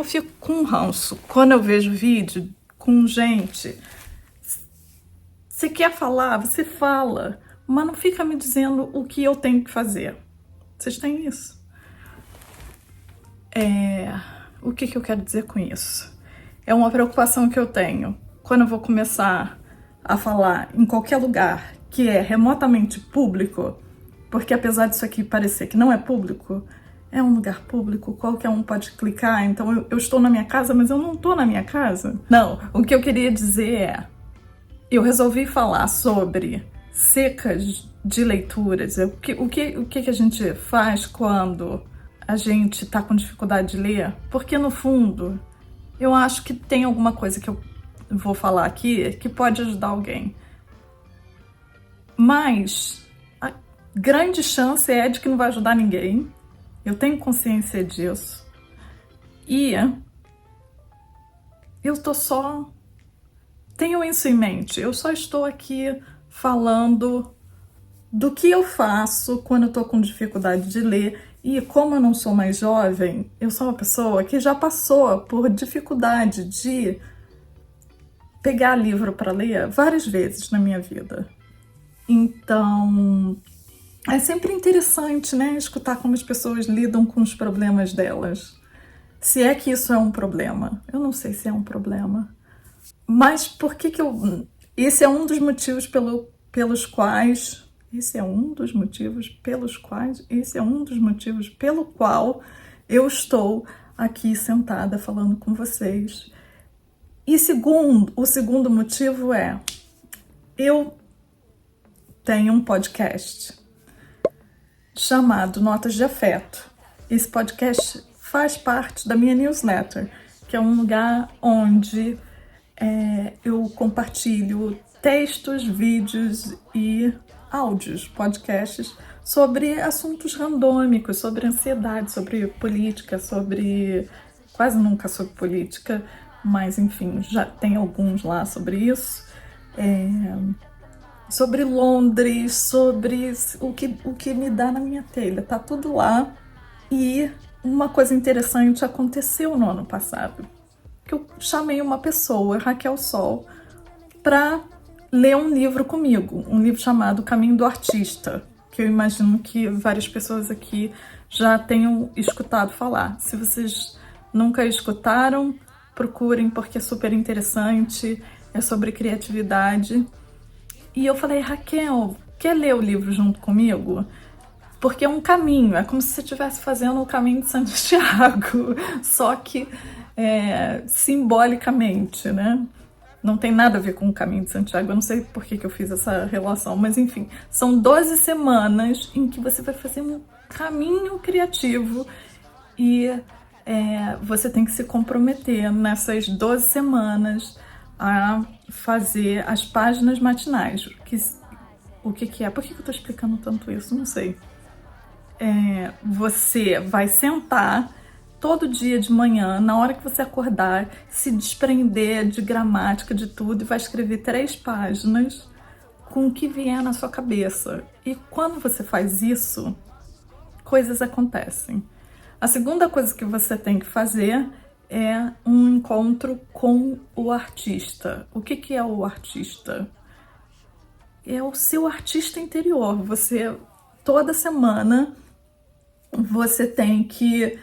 eu fico com ranço quando eu vejo vídeo com gente. Você quer falar, você fala, mas não fica me dizendo o que eu tenho que fazer. Vocês têm isso? O que eu quero dizer com isso? É uma preocupação que eu tenho quando eu vou começar a falar em qualquer lugar que é remotamente público, porque apesar disso aqui parecer que não é público, é um lugar público, qualquer um pode clicar, então eu estou na minha casa, mas eu não estou na minha casa. Não, o que eu queria dizer é, eu resolvi falar sobre secas de leituras, o que a gente faz quando a gente está com dificuldade de ler, porque no fundo eu acho que tem alguma coisa que eu vou falar aqui que pode ajudar alguém. Mas a grande chance é de que não vai ajudar ninguém. Eu tenho consciência disso. E tenho isso em mente. Eu só estou aqui falando do que eu faço quando eu tô com dificuldade de ler. E como eu não sou mais jovem, eu sou uma pessoa que já passou por dificuldade de pegar livro para ler várias vezes na minha vida. Então, é sempre interessante, né, escutar como as pessoas lidam com os problemas delas. Se é que isso é um problema. Eu não sei se é um problema. Mas por que eu... Esse é um dos motivos pelos quais... Esse é um dos motivos pelo qual eu estou aqui sentada falando com vocês. E o segundo motivo é... Eu tenho um podcast chamado Notas de Afeto. Esse podcast faz parte da minha newsletter, que é um lugar onde eu compartilho textos, vídeos e áudios, podcasts, sobre assuntos randômicos, sobre ansiedade, sobre política, quase nunca sobre política, mas enfim, já tem alguns lá sobre isso. Sobre Londres, sobre o que me dá na minha telha, tá tudo lá. E uma coisa interessante aconteceu no ano passado, que eu chamei uma pessoa, Raquel Sol, para ler um livro comigo, um livro chamado Caminho do Artista, que eu imagino que várias pessoas aqui já tenham escutado falar. Se vocês nunca escutaram, procurem, porque é super interessante, é sobre criatividade. E eu falei, Raquel, quer ler o livro junto comigo? Porque é um caminho, é como se você estivesse fazendo o caminho de Santiago, só que simbolicamente, né? Não tem nada a ver com o caminho de Santiago, eu não sei por que eu fiz essa relação, mas enfim, são 12 semanas em que você vai fazer um caminho criativo e você tem que se comprometer nessas 12 semanas a fazer as páginas matinais. O que é? Por que eu tô explicando tanto isso? Não sei. Você vai sentar todo dia de manhã, na hora que você acordar, se desprender de gramática, de tudo, e vai escrever 3 páginas com o que vier na sua cabeça. E quando você faz isso, coisas acontecem. A segunda coisa que você tem que fazer é um encontro com o artista. O que é o artista? É o seu artista interior. Toda semana, você tem que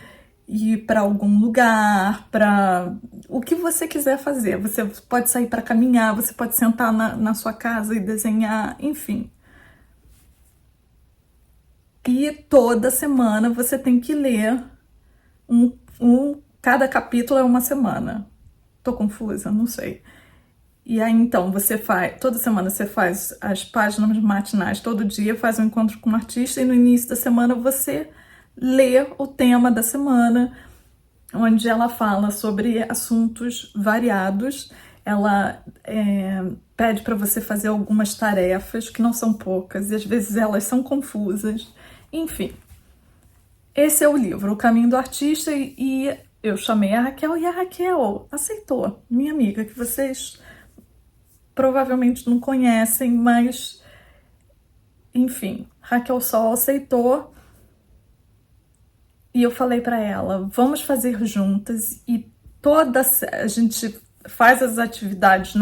ir para algum lugar, para o que você quiser fazer. Você pode sair para caminhar, você pode sentar na sua casa e desenhar, enfim. E toda semana você tem que ler cada capítulo é uma semana. Tô confusa? Não sei. E aí, então, toda semana você faz as páginas matinais, todo dia faz um encontro com um artista e no início da semana você lê o tema da semana, onde ela fala sobre assuntos variados. Ela pede para você fazer algumas tarefas, que não são poucas, e às vezes elas são confusas. Enfim, esse é o livro, O Caminho do Artista, e eu chamei a Raquel e a Raquel aceitou, minha amiga, que vocês provavelmente não conhecem, mas enfim, Raquel Sol aceitou E eu falei para ela, vamos fazer juntas, e a gente faz as atividades,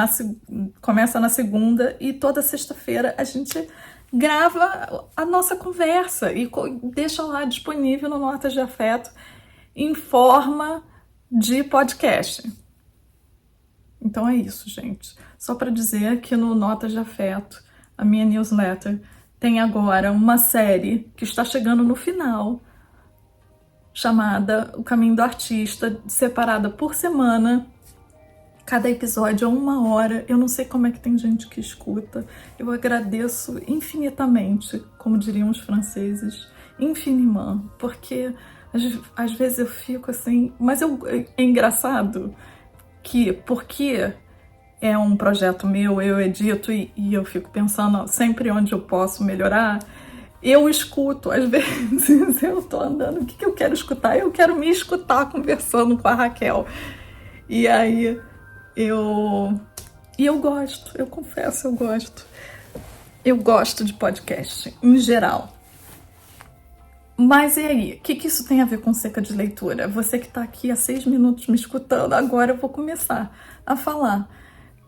começa na segunda, e toda sexta-feira a gente grava a nossa conversa e deixa lá disponível no Notas de Afeto em forma de podcast. Então é isso, gente. Só para dizer que no Notas de Afeto, a minha newsletter, tem agora uma série que está chegando no final, chamada O Caminho do Artista, separada por semana. Cada episódio é 1 hora. Eu não sei como é que tem gente que escuta. Eu agradeço infinitamente, como diriam os franceses, infiniment, porque às vezes eu fico assim... Mas é engraçado que, porque é um projeto meu, eu edito e eu fico pensando sempre onde eu posso melhorar, eu escuto, às vezes eu tô andando, o que eu quero escutar? Eu quero me escutar conversando com a Raquel. E aí eu gosto, eu confesso, eu gosto de podcast em geral. Mas e aí, o que isso tem a ver com seca de leitura? Você que tá aqui há 6 minutos me escutando, agora eu vou começar a falar.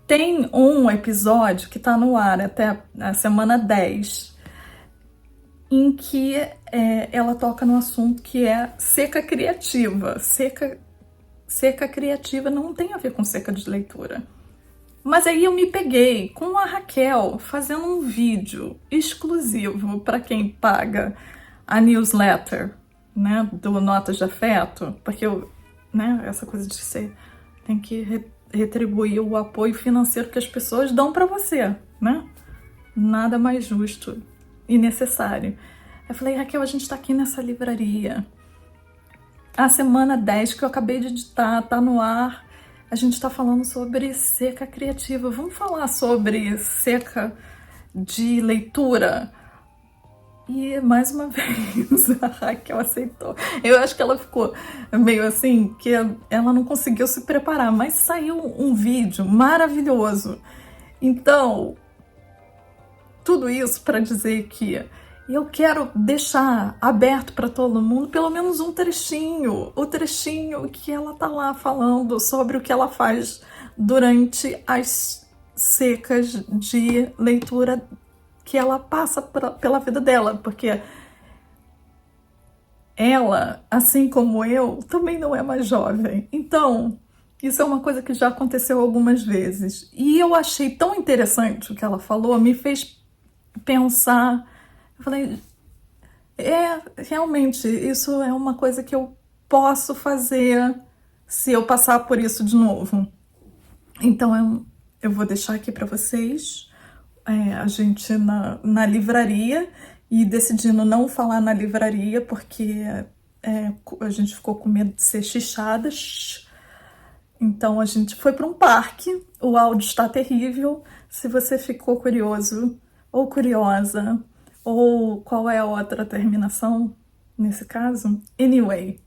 Tem um episódio que tá no ar até a semana 10, em que ela toca no assunto que é seca criativa. Seca criativa não tem a ver com seca de leitura. Mas aí eu me peguei com a Raquel fazendo um vídeo exclusivo para quem paga a newsletter, né, do Notas de Afeto, porque essa coisa de você tem que retribuir o apoio financeiro que as pessoas dão para você, né? Nada mais justo e necessário. Eu falei, Raquel, a gente tá aqui nessa livraria. A semana 10 que eu acabei de editar, tá no ar. A gente tá falando sobre seca criativa. Vamos falar sobre seca de leitura? E mais uma vez a Raquel aceitou. Eu acho que ela ficou meio assim, que ela não conseguiu se preparar, mas saiu um vídeo maravilhoso. Então, tudo isso para dizer que eu quero deixar aberto para todo mundo pelo menos um trechinho, o trechinho que ela tá lá falando sobre o que ela faz durante as secas de leitura que ela passa pela vida dela, porque ela, assim como eu, também não é mais jovem. Então, isso é uma coisa que já aconteceu algumas vezes. E eu achei tão interessante o que ela falou, me fez pensar. Eu falei, realmente, isso é uma coisa que eu posso fazer se eu passar por isso de novo. Então, eu vou deixar aqui para vocês. A gente na livraria, e decidindo não falar na livraria porque a gente ficou com medo de ser xixadas. Então a gente foi para um parque. O áudio está terrível. Se você ficou curioso ou curiosa, ou qual é a outra terminação nesse caso, anyway,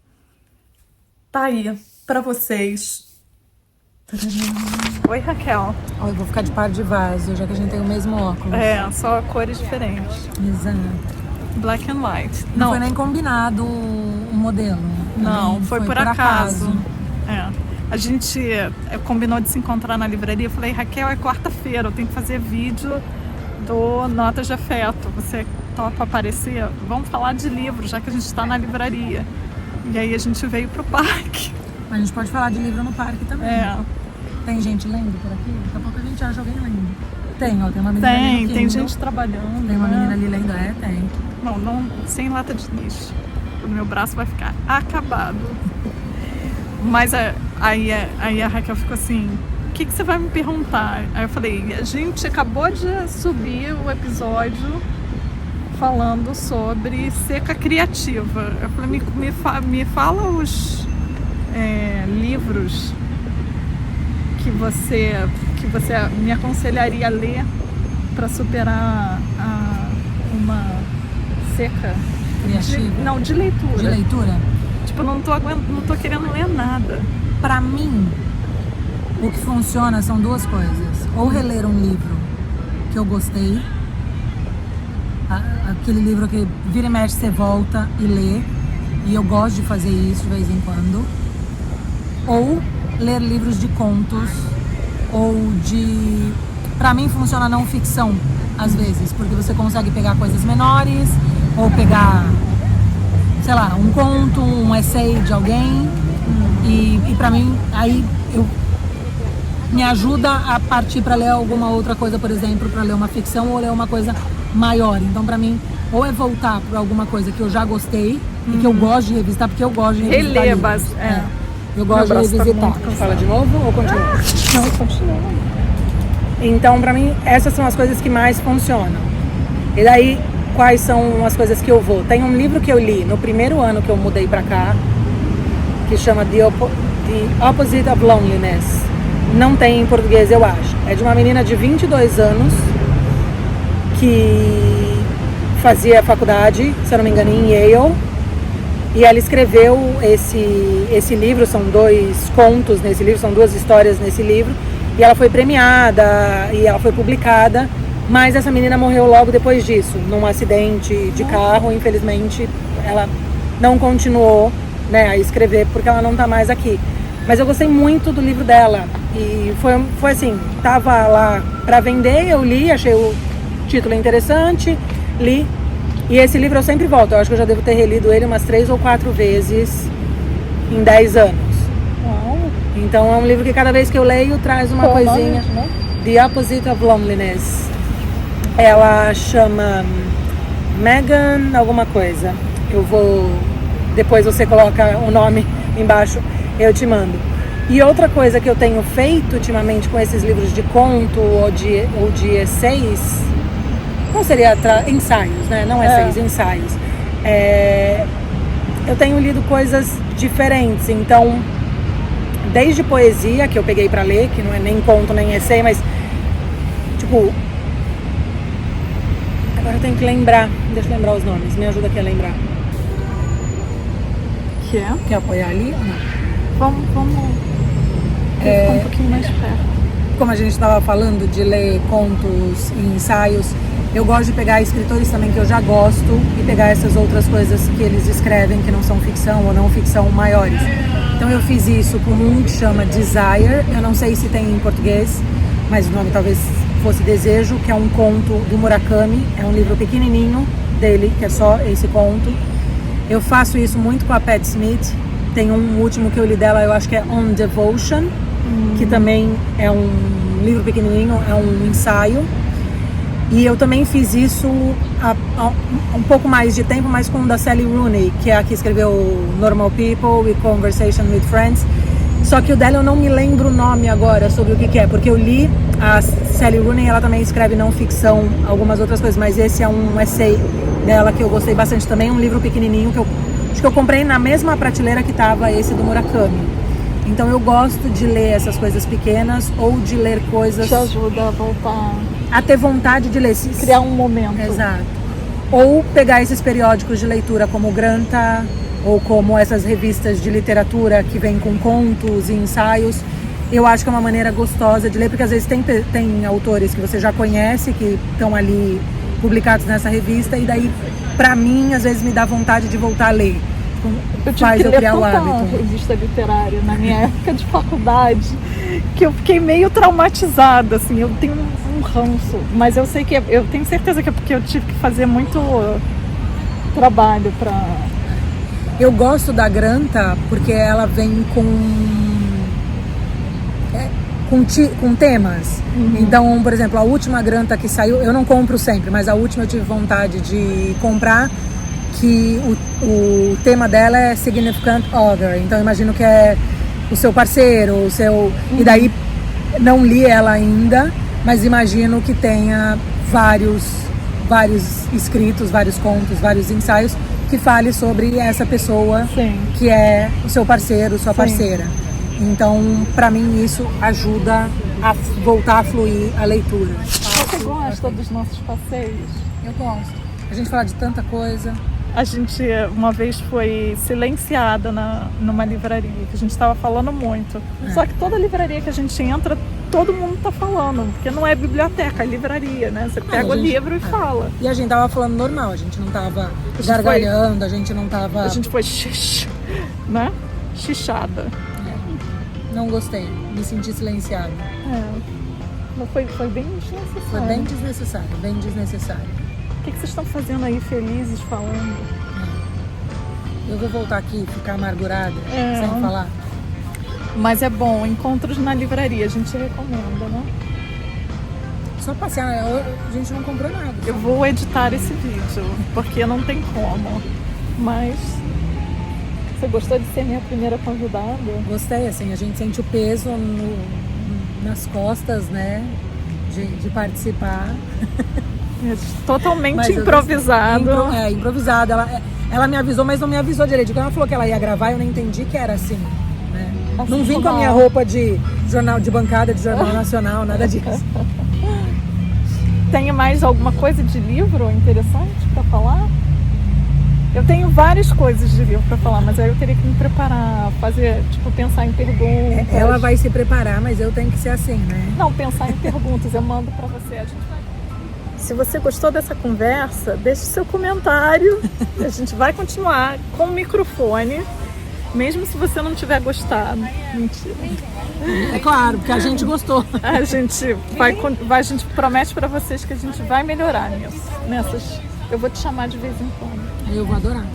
tá aí para vocês. Oi, Raquel. Eu vou ficar de par de vaso, já que a gente tem o mesmo óculos. Só cores diferentes. Exato. Black and white. Não foi nem combinado o modelo. Não, foi por acaso. A gente combinou de se encontrar na livraria. Eu falei, Raquel, é quarta-feira, eu tenho que fazer vídeo do Notas de Afeto. Você topa aparecer? Vamos falar de livro, já que a gente está na livraria. E aí a gente veio pro parque. A gente pode falar de livro no parque também. Tem gente lendo por aqui? Daqui a pouco a gente acha alguém lendo. Tem uma menina ali. Tem gente trabalhando. Tem uma menina ali lendo, tem. Não, sem lata de lixo. O meu braço vai ficar acabado. Mas aí a Raquel ficou assim, o que você vai me perguntar? Aí eu falei, a gente acabou de subir o episódio falando sobre seca criativa. Eu falei, me fala os livros que você me aconselharia a ler para superar uma seca criativa? De leitura. De leitura? Tipo, não tô querendo ler nada. Pra mim, o que funciona são duas coisas. Ou reler um livro que eu gostei, aquele livro que vira e mexe, você volta e lê, e eu gosto de fazer isso de vez em quando. Ou ler livros de contos, ou de... Pra mim funciona não ficção, às vezes, porque você consegue pegar coisas menores, ou pegar, sei lá, um conto, um essay de alguém, e pra mim, aí me ajuda a partir para ler alguma outra coisa, por exemplo, para ler uma ficção ou ler uma coisa maior. Então, pra mim, ou é voltar para alguma coisa que eu já gostei e que eu gosto de revisitar, porque eu gosto de revisitar livros. Eu gosto de revisitar. Fala de novo ou continua? Não, continua. Então, pra mim, essas são as coisas que mais funcionam. E daí, quais são as coisas que eu vou? Tem um livro que eu li no primeiro ano que eu mudei pra cá, que chama The Opposite of Loneliness. Não tem em português, eu acho. É de uma menina de 22 anos que fazia faculdade, se eu não me engano, em Yale. E ela escreveu esse livro, são 2 contos nesse livro, são 2 histórias nesse livro. E ela foi premiada e ela foi publicada, mas essa menina morreu logo depois disso, num acidente de carro. Infelizmente, ela não continuou, né, a escrever porque ela não tá mais aqui. Mas eu gostei muito do livro dela e foi assim, tava lá para vender, eu li, achei o título interessante, li. E esse livro eu sempre volto, eu acho que eu já devo ter relido ele umas 3 ou 4 vezes em 10 anos. Então é um livro que cada vez que eu leio traz uma coisinha. Nome, né? The Opposite of Loneliness. Ela chama Megan alguma coisa. Eu vou... Depois você coloca o nome embaixo, eu te mando. E outra coisa que eu tenho feito ultimamente com esses livros de conto ou de essays, não seria ensaios, né? Não essays, ensaios. Eu tenho lido coisas diferentes, então... Desde poesia, que eu peguei pra ler, que não é nem conto, nem essay, mas, tipo... Agora eu tenho que lembrar. Deixa eu lembrar os nomes, me ajuda aqui a lembrar. Que é? Quer apoiar ali? Não. Vamos ficar um pouquinho mais perto. Como a gente estava falando de ler contos e ensaios, eu gosto de pegar escritores também que eu já gosto e pegar essas outras coisas que eles escrevem que não são ficção ou não ficção maiores. Então eu fiz isso com um que chama Desire, eu não sei se tem em português, mas o nome talvez fosse Desejo, que é um conto do Murakami, é um livro pequenininho dele, que é só esse conto. Eu faço isso muito com a Pat Smith, tem um último que eu li dela, eu acho que é On Devotion, que também é um livro pequenininho, é um ensaio. E eu também fiz isso há um pouco mais de tempo, mas com o da Sally Rooney, que é a que escreveu Normal People e Conversation with Friends. Só que o dela eu não me lembro o nome agora sobre o que é, porque eu li a Sally Rooney, ela também escreve não ficção, algumas outras coisas, mas esse é um essay dela que eu gostei bastante também, um livro pequenininho que eu acho que eu comprei na mesma prateleira que estava esse do Murakami. Então eu gosto de ler essas coisas pequenas ou de ler coisas... Te ajuda a voltar... A ter vontade de ler. Criar um momento. Exato. Ou pegar esses periódicos de leitura como o Granta, ou como essas revistas de literatura que vêm com contos e ensaios. Eu acho que é uma maneira gostosa de ler, porque às vezes tem autores que você já conhece, que estão ali publicados nessa revista, e daí, pra mim, às vezes me dá vontade de voltar a ler. Faz eu criar o hábito. Revista literária na minha época de faculdade, que eu fiquei meio traumatizada, assim, eu tenho um ranço, mas eu sei que eu tenho certeza que é porque eu tive que fazer muito trabalho pra... Eu gosto da Granta porque ela vem com temas. Então, por exemplo, a última Granta que saiu, eu não compro sempre, mas a última eu tive vontade de comprar, que o tema dela é Significant Other, então eu imagino que é o seu parceiro, o seu... E daí não li ela ainda, mas imagino que tenha vários escritos, vários contos, vários ensaios que fale sobre essa pessoa. Sim. Que é o seu parceiro, sua Sim. parceira. Então, pra mim, isso ajuda a voltar a fluir a leitura. Você gosta dos nossos passeios? Eu gosto. A gente fala de tanta coisa. A gente uma vez foi silenciada numa livraria, que a gente estava falando muito. Só que toda livraria que a gente entra todo mundo tá falando, porque não é biblioteca, é livraria, né? Você pega o livro e fala. E a gente tava falando normal, a gente não tava gargalhando, a gente não tava... A gente foi né? Xixada. Não gostei, me senti silenciada. Mas foi bem desnecessário. Foi bem desnecessário, bem desnecessário. O que vocês estão fazendo aí felizes falando? Eu vou voltar aqui e ficar amargurada, sem falar. Mas é bom, encontros na livraria, a gente recomenda, né? Só passear, a gente não comprou nada. Eu vou editar esse vídeo, porque não tem como. Mas você gostou de ser minha primeira convidada? Gostei, assim, a gente sente o peso nas costas, né? De participar. É totalmente improvisado. Improvisado. Ela me avisou, mas não me avisou direito. Quando ela falou que ela ia gravar, eu não entendi que era assim, né? Assim, não vim com a minha roupa de jornal, de bancada de jornal nacional, nada disso. Tem mais alguma coisa de livro interessante para falar? Eu tenho várias coisas de livro para falar, mas aí eu teria que me preparar, fazer, pensar em perguntas. Ela vai se preparar, mas eu tenho que ser assim, né? Não, pensar em perguntas, eu mando para você. A gente vai... Se você gostou dessa conversa, deixe seu comentário. A gente vai continuar com o microfone, mesmo se você não tiver gostado. Mentira. É claro, porque a gente gostou. A gente promete para vocês que a gente vai melhorar nessas. Eu vou te chamar de vez em quando. Eu vou adorar.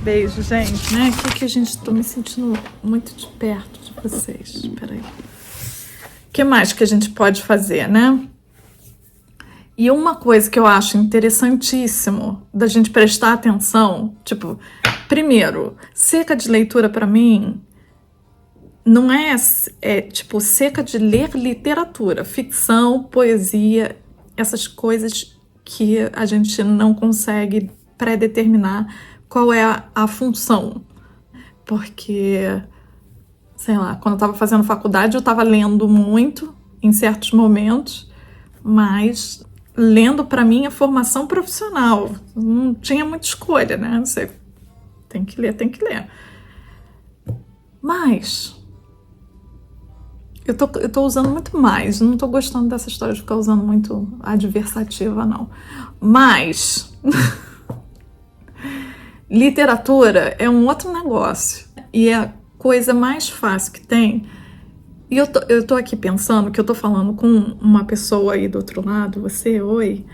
Beijo, gente. Aqui que a gente tô me sentindo muito de perto de vocês. Peraí. O que mais que a gente pode fazer, né? E uma coisa que eu acho interessantíssimo da gente prestar atenção, primeiro, seca de leitura para mim não é seca de ler literatura, ficção, poesia, essas coisas que a gente não consegue pré-determinar qual é a função. Porque, sei lá, quando eu estava fazendo faculdade eu estava lendo muito em certos momentos, mas lendo para mim é formação profissional, não tinha muita escolha, né? Você tem que ler. Mas eu tô usando muito mais, não tô gostando dessa história de ficar usando muito adversativa, não. Mas literatura é um outro negócio e é a coisa mais fácil que tem. E eu tô aqui pensando que eu tô falando com uma pessoa aí do outro lado, você, oi,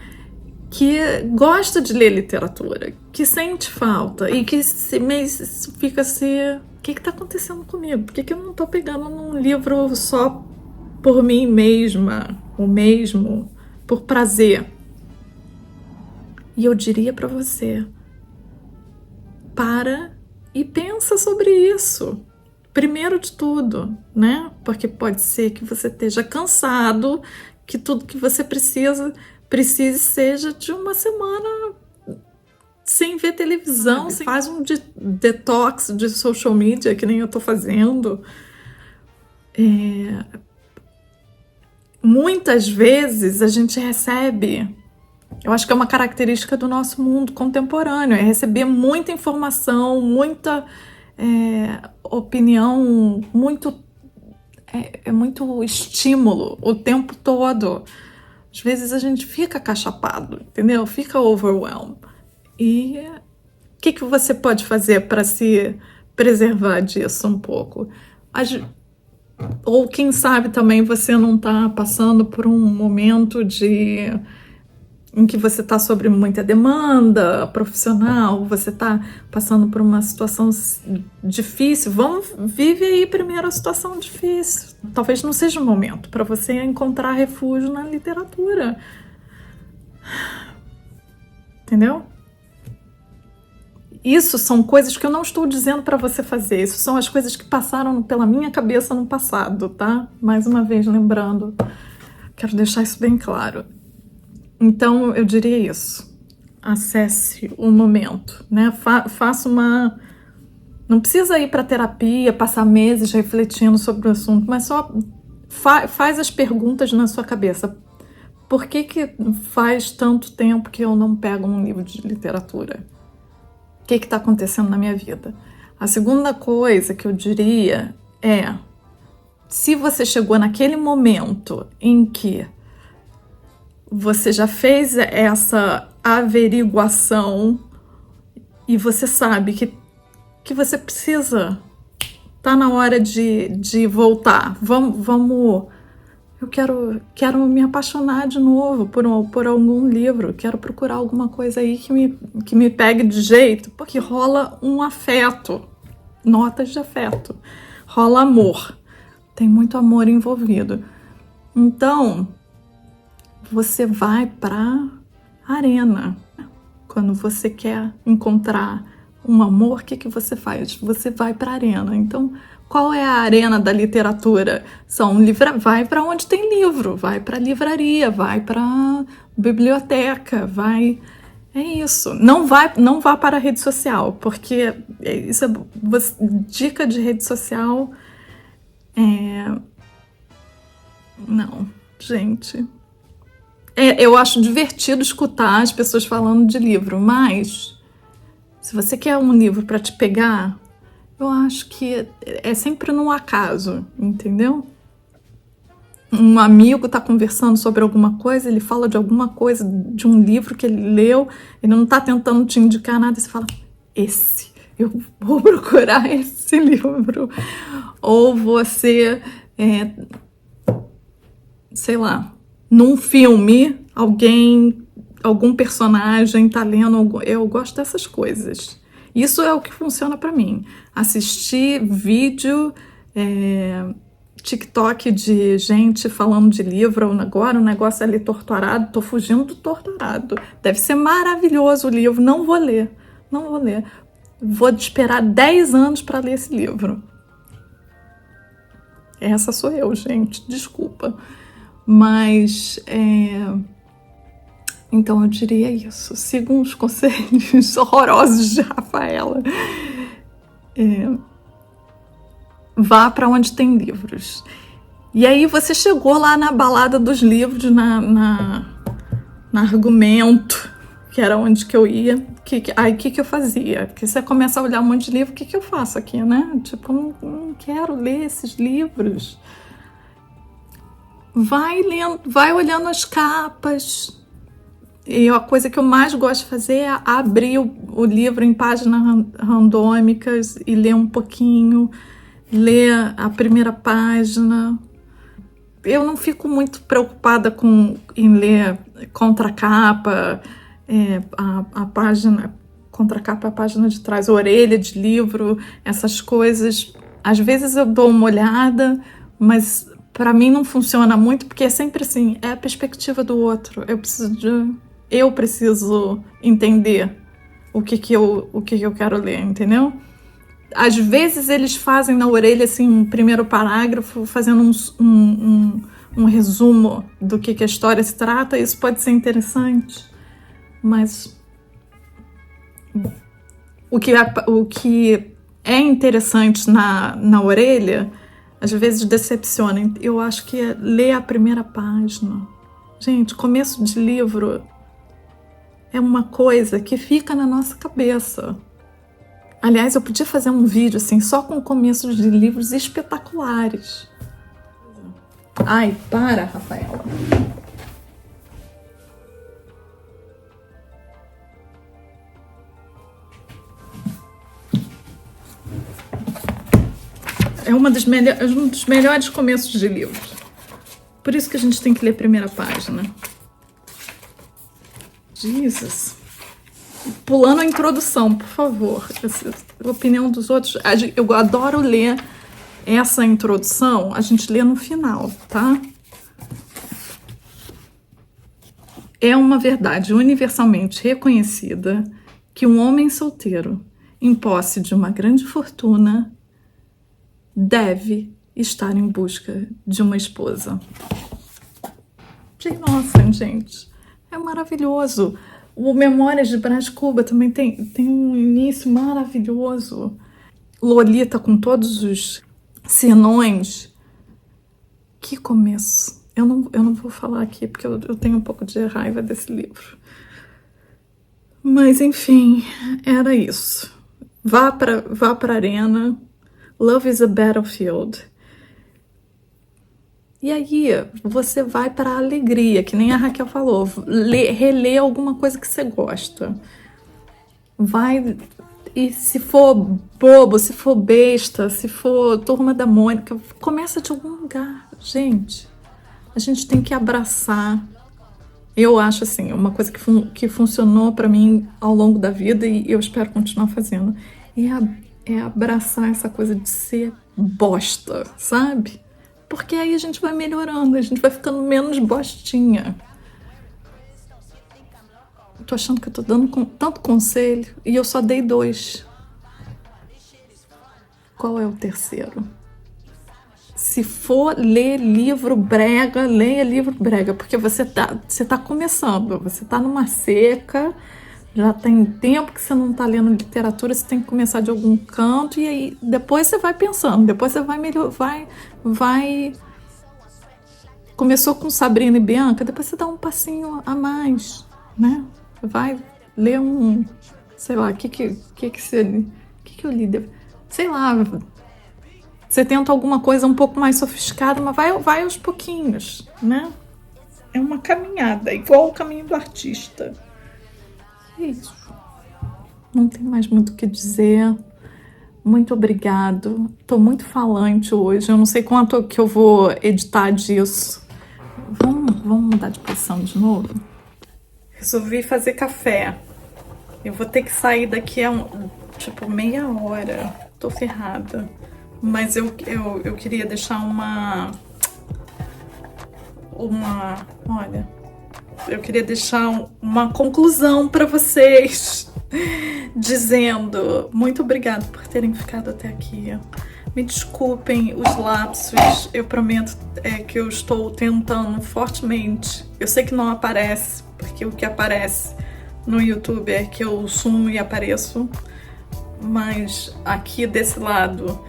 que gosta de ler literatura, que sente falta e que fica assim, o que tá acontecendo comigo? Por que eu não tô pegando num livro só por mim mesma, ou mesmo por prazer? E eu diria pra você, para e pensa sobre isso. Primeiro de tudo, né? Porque pode ser que você esteja cansado, que tudo que você precise seja de uma semana sem ver televisão, faz um detox de social media, que nem eu tô fazendo. Muitas vezes a gente recebe, eu acho que é uma característica do nosso mundo contemporâneo, é receber muita informação, muita opinião, muito estímulo o tempo todo. Às vezes a gente fica acachapado, entendeu? Fica overwhelmed. E o que você pode fazer para se preservar disso um pouco? Ou quem sabe também você não está passando por um momento em que você está sob muita demanda profissional, você está passando por uma situação difícil. Vive aí primeiro a situação difícil. Talvez não seja o momento para você encontrar refúgio na literatura. Entendeu? Isso são coisas que eu não estou dizendo para você fazer. Isso são as coisas que passaram pela minha cabeça no passado, tá? Mais uma vez, lembrando. Quero deixar isso bem claro. Então, eu diria isso. Acesse o momento, né? Faça uma... Não precisa ir para terapia, passar meses refletindo sobre o assunto, mas só faz as perguntas na sua cabeça. Por que faz tanto tempo que eu não pego um livro de literatura? O que está acontecendo na minha vida? A segunda coisa que eu diria é Se você chegou naquele momento em que você já fez essa averiguação e você sabe que você precisa, tá na hora de voltar. Vamos, eu quero me apaixonar de novo por algum livro, quero procurar alguma coisa aí que me pegue de jeito, porque rola um afeto, notas de afeto, rola amor, tem muito amor envolvido. Então, você vai para a arena. Quando você quer encontrar um amor, o que você faz? Você vai para a arena. Então, qual é a arena da literatura? Vai para onde tem livro, vai para a livraria, vai para a biblioteca, vai... É isso. Não vá para a rede social, porque isso dica de rede social não, gente. Eu acho divertido escutar as pessoas falando de livro, mas se você quer um livro para te pegar, eu acho que é sempre no acaso, entendeu? Um amigo tá conversando sobre alguma coisa, ele fala de alguma coisa, de um livro que ele leu, ele não tá tentando te indicar nada, e você fala, eu vou procurar esse livro. Ou você, sei lá, num filme, algum personagem tá lendo, eu gosto dessas coisas. Isso é o que funciona para mim. Assistir vídeo, TikTok de gente falando de livro, agora o negócio é ali torturado, tô fugindo do torturado. Deve ser maravilhoso o livro, não vou ler. Vou esperar 10 anos para ler esse livro. Essa sou eu, gente, desculpa. Mas, então eu diria isso. Sigam os conselhos horrorosos de Rafaela. Vá para onde tem livros. E aí você chegou lá na balada dos livros, na Argumento, que era onde que eu ia. Aí o que eu fazia? Porque você começa a olhar um monte de livro, o que eu faço aqui, né? Tipo, não quero ler esses livros. Vai lendo, vai olhando as capas. E a coisa que eu mais gosto de fazer é abrir o livro em páginas randômicas e ler um pouquinho, ler a primeira página. Eu não fico muito preocupada em ler contracapa, a página, contracapa é a página de trás, orelha de livro, essas coisas. Às vezes eu dou uma olhada, mas para mim não funciona muito, porque é sempre assim, é a perspectiva do outro. Eu preciso entender o que eu quero ler, entendeu? Às vezes eles fazem na orelha assim, um primeiro parágrafo, fazendo um resumo do que a história se trata. Isso pode ser interessante, mas o que é interessante na orelha às vezes decepciona. Eu acho que é ler a primeira página. Gente, começo de livro é uma coisa que fica na nossa cabeça. Aliás, eu podia fazer um vídeo assim, só com começos de livros espetaculares. Ai, para, Rafaela. É um dos melhores começos de livros. Por isso que a gente tem que ler a primeira página. Jesus. Pulando a introdução, por favor. A opinião dos outros. Eu adoro ler essa introdução. A gente lê no final, tá? É uma verdade universalmente reconhecida que um homem solteiro, em posse de uma grande fortuna, deve estar em busca de uma esposa. Nossa, gente, é maravilhoso. O Memórias de Brás Cuba também tem um início maravilhoso. Lolita com todos os senões. Que começo. Eu não vou falar aqui porque eu tenho um pouco de raiva desse livro. Mas, enfim, era isso. Vá para a arena. Love is a battlefield. E aí você vai para a alegria, que nem a Raquel falou, reler alguma coisa que você gosta. Vai, e se for bobo, se for besta, se for Turma da Mônica, começa de algum lugar. Gente, a gente tem que abraçar. Eu acho assim, uma coisa que funcionou para mim ao longo da vida e eu espero continuar fazendo, é abraçar essa coisa de ser bosta, sabe? Porque aí a gente vai melhorando, a gente vai ficando menos bostinha. Tô achando que eu tô dando tanto conselho e eu só dei 2. Qual é o terceiro? Se for ler livro brega, leia livro brega, porque você tá começando, você tá numa seca, já tem tempo que você não tá lendo literatura, você tem que começar de algum canto, e aí depois você vai pensando, depois você vai melhor, vai... Começou com Sabrina e Bianca, depois você dá um passinho a mais, né? Vai ler sei lá, o que eu li? Sei lá, você tenta alguma coisa um pouco mais sofisticada, mas vai aos pouquinhos, né? É uma caminhada, igual o caminho do artista. É isso. Não tem mais muito o que dizer. Muito obrigado. Tô muito falante hoje. Eu não sei quanto que eu vou editar disso. Vamos mudar de posição de novo? Resolvi fazer café. Eu vou ter que sair daqui a tipo meia hora. Tô ferrada. Mas eu queria deixar olha, eu queria deixar uma conclusão para vocês, dizendo muito obrigado por terem ficado até aqui. Me desculpem os lapsos, eu prometo que eu estou tentando fortemente. Eu sei que não aparece, porque o que aparece no YouTube é que eu sumo e apareço, mas aqui desse lado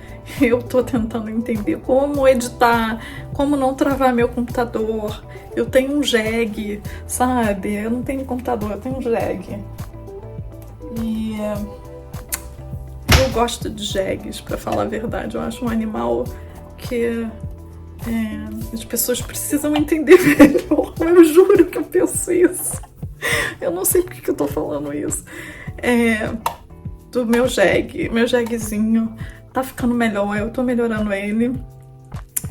eu tô tentando entender como editar, como não travar meu computador. Eu tenho um jegue, sabe? Eu não tenho computador, eu tenho um jegue. E eu gosto de jegues, pra falar a verdade. Eu acho um animal que as pessoas precisam entender melhor. Eu juro que eu penso isso. Eu não sei porque que eu tô falando isso. Do meu jeguezinho. Tá ficando melhor, eu tô melhorando ele.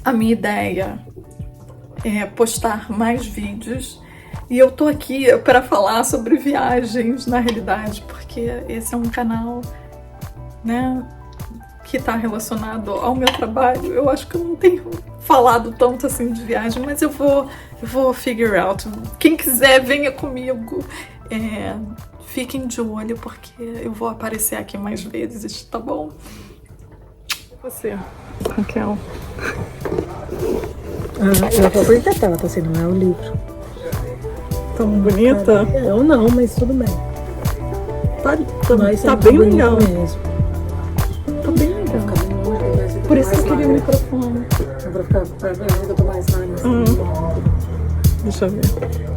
A minha ideia é postar mais vídeos. E eu tô aqui para falar sobre viagens, na realidade, porque esse é um canal, né, que tá relacionado ao meu trabalho. Eu acho que eu não tenho falado tanto assim de viagem, mas eu vou figure out. Quem quiser, venha comigo. Fiquem de olho, porque eu vou aparecer aqui mais vezes, tá bom? Você, Raquel. Eu vou por que ela tá assim, não é o livro. Tão bonita? Eu não, mas tudo bem. Tá bem legal. Mesmo. Tá bem legal. Por isso que eu queria o microfone. Pra ver que eu tô mais lá. Deixa eu ver.